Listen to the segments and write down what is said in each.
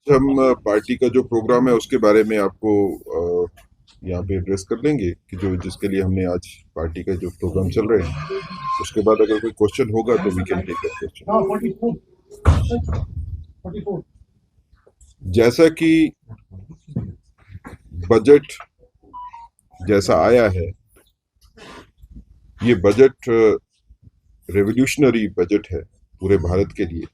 हम पार्टी का जो प्रोग्राम है उसके बारे में आपको यहाँ पे एड्रेस कर लेंगे कि जो जिसके लिए हमने आज पार्टी का जो प्रोग्राम चल रहे हैं। उसके बाद अगर कोई क्वेश्चन होगा तो we can take that question. जैसा कि बजट जैसा आया है, ये बजट रेवोल्यूशनरी बजट है पूरे भारत के लिए।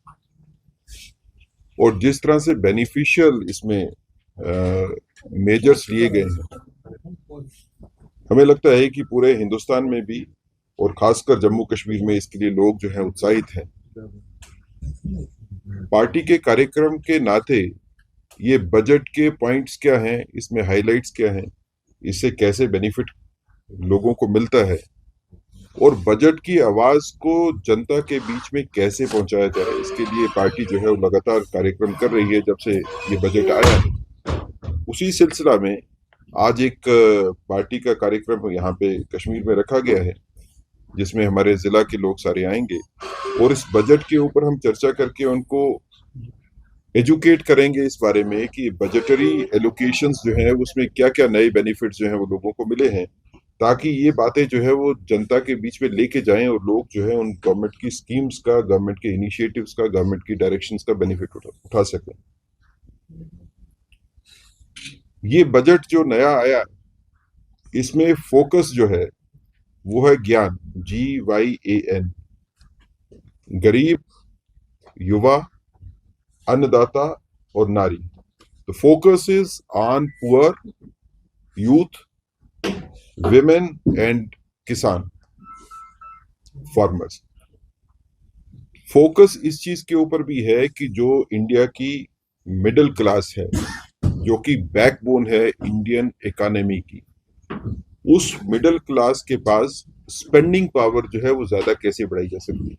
और जिस तरह से बेनिफिशियल इसमें मेजर्स लिए गए हैं, हमें लगता है कि पूरे हिंदुस्तान में भी और खासकर जम्मू कश्मीर में इसके लिए लोग जो हैं उत्साहित हैं। पार्टी के कार्यक्रम के नाते ये बजट के पॉइंट्स क्या हैं, इसमें हाइलाइट्स क्या हैं, इससे कैसे बेनिफिट लोगों को मिलता है और बजट की आवाज को जनता के बीच में कैसे पहुंचाया जाए, इसके लिए पार्टी जो है वो लगातार कार्यक्रम कर रही है जब से ये बजट आया है। उसी सिलसिला में आज एक पार्टी का कार्यक्रम यहाँ पे कश्मीर में रखा गया है जिसमें हमारे जिला के लोग सारे आएंगे और इस बजट के ऊपर हम चर्चा करके उनको एजुकेट करेंगे इस बारे में कि बजटरी एलोकेशंस जो है उसमें क्या क्या नए बेनिफिट्स जो है वो लोगों को मिले हैं, ताकि ये बातें जो है वो जनता के बीच में लेके जाएं और लोग जो है उन गवर्नमेंट की स्कीम्स का, गवर्नमेंट के इनिशिएटिव्स का, गवर्नमेंट की डायरेक्शंस का बेनिफिट उठा सकें। ये बजट जो नया आया, इसमें फोकस जो है वो है ज्ञान, GYAN, गरीब, युवा, अन्नदाता और नारी। The focus is on poor, youth, women and किसान, फार्मर्स। फोकस इस चीज के ऊपर भी है कि जो इंडिया की मिडिल क्लास है, जो कि बैकबोन है इंडियन इकोनॉमी की, उस मिडिल क्लास के पास स्पेंडिंग पावर जो है वो ज्यादा कैसे बढ़ाई जा सकती है,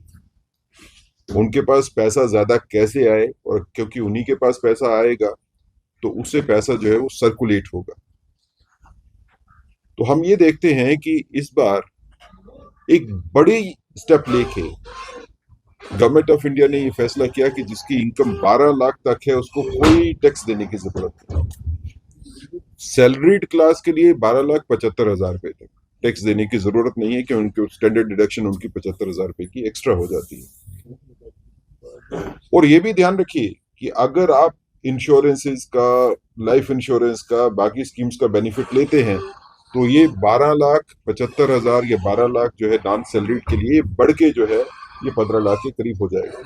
उनके पास पैसा ज्यादा कैसे आए, और क्योंकि उन्हीं के पास पैसा आएगा तो उससे पैसा जो है वो सर्कुलेट होगा। तो हम ये देखते हैं कि इस बार एक बड़ी स्टेप लेके गवर्नमेंट ऑफ इंडिया ने ये फैसला किया कि जिसकी इनकम 12 लाख तक है उसको कोई टैक्स देने की जरूरत नहीं। सैलरीड क्लास के लिए 12,75,000 रुपए तक टैक्स देने की जरूरत नहीं है कि उनके स्टैंडर्ड डिडक्शन उनकी 75,000 रुपए की एक्स्ट्रा हो जाती है। और ये भी ध्यान रखिए कि अगर आप इंश्योरेंसेस का, लाइफ इंश्योरेंस का, बाकी स्कीम्स का बेनिफिट लेते हैं तो ये 12,75,000 या 12 लाख जो है नॉन सैलरीड के लिए बढ़ के जो है ये 15 लाख के करीब हो जाएगा।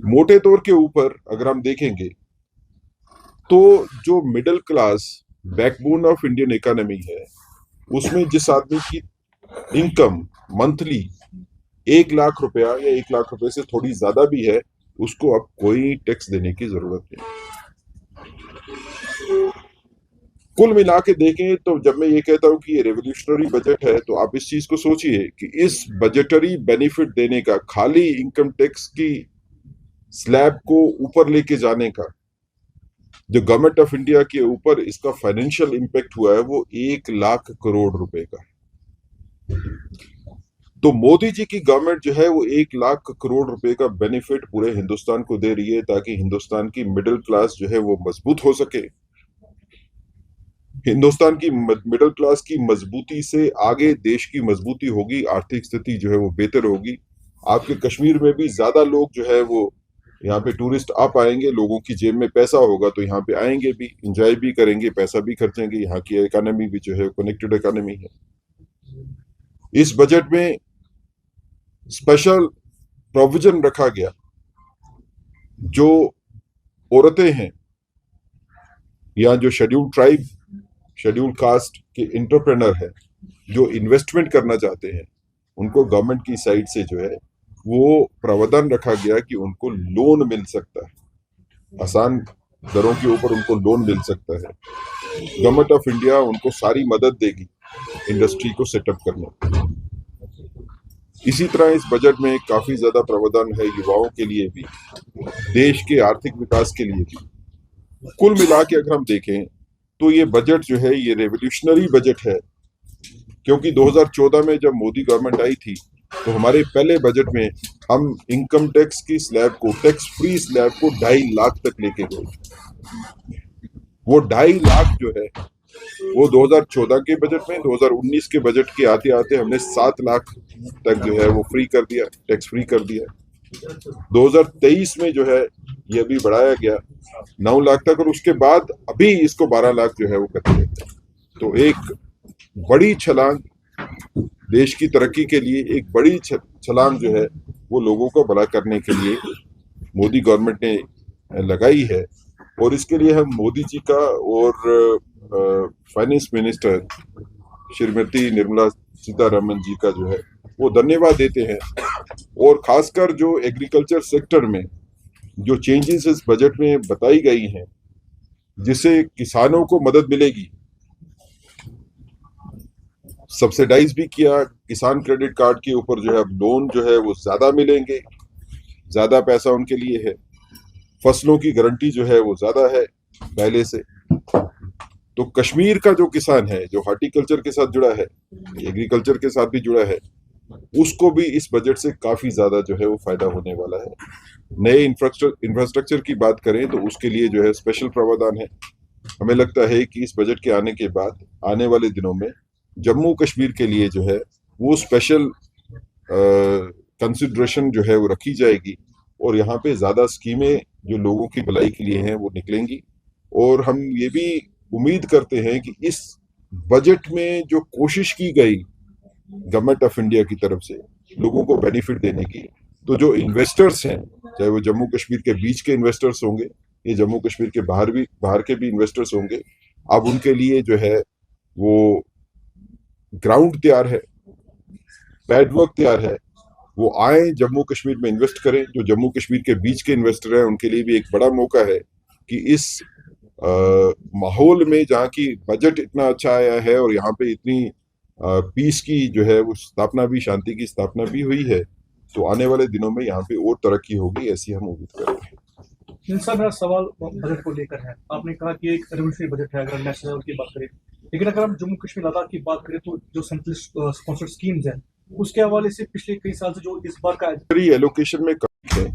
मोटे तौर के ऊपर अगर हम देखेंगे तो जो middle class backbone of Indian economy है, उसमें जिस आदमी की इनकम मंथली 1 लाख रुपया या 1 लाख रुपए से थोड़ी ज्यादा भी है, उसको अब कोई टैक्स देने की जरूरत नहीं। कुल मिला के देखें तो जब मैं ये कहता हूं कि ये रेवोल्यूशनरी बजट है, तो आप इस चीज को सोचिए कि इस बजटरी बेनिफिट देने का, खाली इनकम टैक्स की स्लैब को ऊपर लेके जाने का, जो गवर्नमेंट ऑफ इंडिया के ऊपर इसका फाइनेंशियल इंपैक्ट हुआ है वो 1 लाख करोड़ रुपए का। तो मोदी जी की गवर्नमेंट जो है वो 1 लाख करोड़ रुपए का बेनिफिट पूरे हिंदुस्तान को दे रही है, ताकि हिंदुस्तान की मिडिल क्लास जो है वो मजबूत हो सके। हिंदुस्तान की मिडिल क्लास की मजबूती से आगे देश की मजबूती होगी, आर्थिक स्थिति जो है वो बेहतर होगी। आपके कश्मीर में भी ज्यादा लोग जो है वो यहाँ पे टूरिस्ट आ पाएंगे, लोगों की जेब में पैसा होगा तो यहाँ पे आएंगे भी, इंजॉय भी करेंगे, पैसा भी खर्चेंगे। यहाँ की इकोनॉमी भी जो है कनेक्टेड इकोनॉमी है। इस बजट में स्पेशल प्रोविजन रखा गया, जो औरतें हैं या जो शेड्यूल ट्राइब, शेड्यूल कास्ट के इंटरप्रेनर है, जो इन्वेस्टमेंट करना चाहते हैं, उनको गवर्नमेंट की साइड से जो है वो प्रावधान रखा गया कि उनको लोन मिल सकता है, आसान दरों के ऊपर उनको लोन मिल सकता है। गवर्नमेंट ऑफ इंडिया उनको सारी मदद देगी इंडस्ट्री को सेटअप करने में। इसी तरह इस बजट में काफी ज्यादा प्रावधान है युवाओं के लिए भी, देश के आर्थिक विकास के लिए भी। कुल मिला के अगर हम देखें तो ये बजट जो है ये रेवोल्यूशनरी बजट है, क्योंकि 2014 में जब मोदी गवर्नमेंट आई थी तो हमारे पहले बजट में हम इनकम टैक्स की स्लैब को, टैक्स फ्री स्लैब को 2.5 लाख तक लेके गए। वो 2.5 लाख जो है वो 2014 के बजट में, 2019 के बजट के आते आते हमने 7 लाख तक जो है वो फ्री कर दिया, टैक्स फ्री कर दिया। 2023 में जो है ये अभी बढ़ाया गया 9 लाख तक, और उसके बाद अभी इसको 12 लाख जो है वो कर दिया। तो एक बड़ी छलांग देश की तरक्की के लिए, एक बड़ी छलांग जो है वो लोगों को भला करने के लिए मोदी गवर्नमेंट ने लगाई है। और इसके लिए हम मोदी जी का और फाइनेंस मिनिस्टर श्रीमती निर्मला सीतारमन जी का जो है वो धन्यवाद देते हैं। और खासकर जो एग्रीकल्चर सेक्टर में जो चेंजेस इस बजट में बताई गई हैं, जिससे किसानों को मदद मिलेगी, सब्सिडाइज भी किया, किसान क्रेडिट कार्ड के ऊपर जो है अब लोन जो है वो ज्यादा मिलेंगे, ज्यादा पैसा उनके लिए है। फसलों की गारंटी जो है वो ज्यादा है पहले से। तो कश्मीर का जो किसान है, जो हॉर्टिकल्चर के साथ जुड़ा है, एग्रीकल्चर के साथ भी जुड़ा है, उसको भी इस बजट से काफी ज्यादा जो है वो फायदा होने वाला है। नए इंफ्रास्ट्रक्चर की बात करें तो उसके लिए जो है स्पेशल प्रावधान है। हमें लगता है कि इस बजट के आने के बाद आने वाले दिनों में जम्मू कश्मीर के लिए जो है वो स्पेशल कंसिडरेशन जो है वो रखी जाएगी, और यहाँ पे ज्यादा स्कीमें जो लोगों की भलाई के लिए हैं वो निकलेंगी। और हम ये भी उम्मीद करते हैं कि इस बजट में जो कोशिश की गई गवर्नमेंट ऑफ इंडिया की तरफ से लोगों को बेनिफिट देने की, तो जो इन्वेस्टर्स हैं, चाहे वो जम्मू कश्मीर के बीच के इन्वेस्टर्स होंगे, ये जम्मू कश्मीर के बाहर के भी इन्वेस्टर्स होंगे, अब उनके लिए जो है वो ग्राउंड तैयार है, पैडवर्क तैयार है। वो आए जम्मू कश्मीर में इन्वेस्ट करें। जो जम्मू कश्मीर के बीच के इन्वेस्टर हैं उनके लिए भी एक बड़ा मौका है कि इस माहौल में, जहाँ की बजट इतना अच्छा आया है और यहाँ पे इतनी पीस की जो है वो स्थापना भी, शांति की स्थापना भी हुई है, तो आने वाले दिनों में यहाँ पे और तरक्की होगी, ऐसी हम उम्मीद कर रहे हैं। सर, मेरा सवाल बजट को लेकर है। आपने कहा कि एक रेवोल्यूशनरी बजट है अगर नेशनल लेवल की बात करें, लेकिन अगर हम जम्मू कश्मीर लद्दाख की बात करें तो जो सेंट्रल स्पॉन्सर्ड स्कीम्स हैं उसके हवाले से पिछले कई साल से जो इस बार का एलोकेशन में कमी है।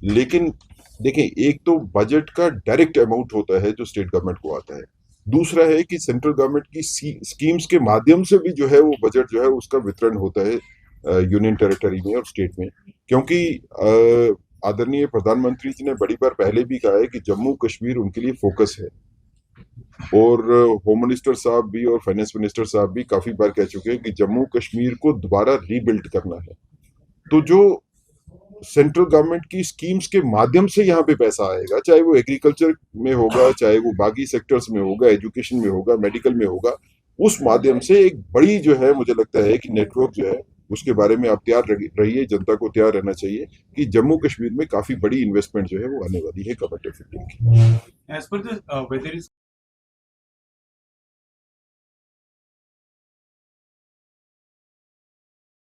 लेकिन देखें, एक तो बजट का डायरेक्ट अमाउंट होता है जो स्टेट गवर्नमेंट को आता है, दूसरा है कि सेंट्रल गवर्नमेंट की स्कीम्स के माध्यम से भी जो है वो बजट जो है उसका वितरण होता है यूनियन टेरिटरी में और स्टेट में। क्योंकि आदरणीय प्रधानमंत्री जी ने बड़ी बार पहले भी कहा है कि जम्मू कश्मीर उनके लिए फोकस है, और होम मिनिस्टर साहब भी और फाइनेंस मिनिस्टर साहब भी काफी बार कह चुके हैं कि जम्मू कश्मीर को दोबारा रीबिल्ड करना है। तो जो सेंट्रल गवर्नमेंट की स्कीम्स के माध्यम से यहाँ पे पैसा आएगा, चाहे वो एग्रीकल्चर में होगा, चाहे वो बाकी सेक्टर्स में होगा, एजुकेशन में होगा, मेडिकल में होगा, उस माध्यम से एक बड़ी जो है, मुझे लगता है कि नेटवर्क जो है उसके बारे में आप तैयार रहिए, जनता को तैयार रहना चाहिए कि जम्मू कश्मीर में काफी बड़ी इन्वेस्टमेंट जो है वो आने वाली है गवर्नमेंट ऑफ इंडिया की।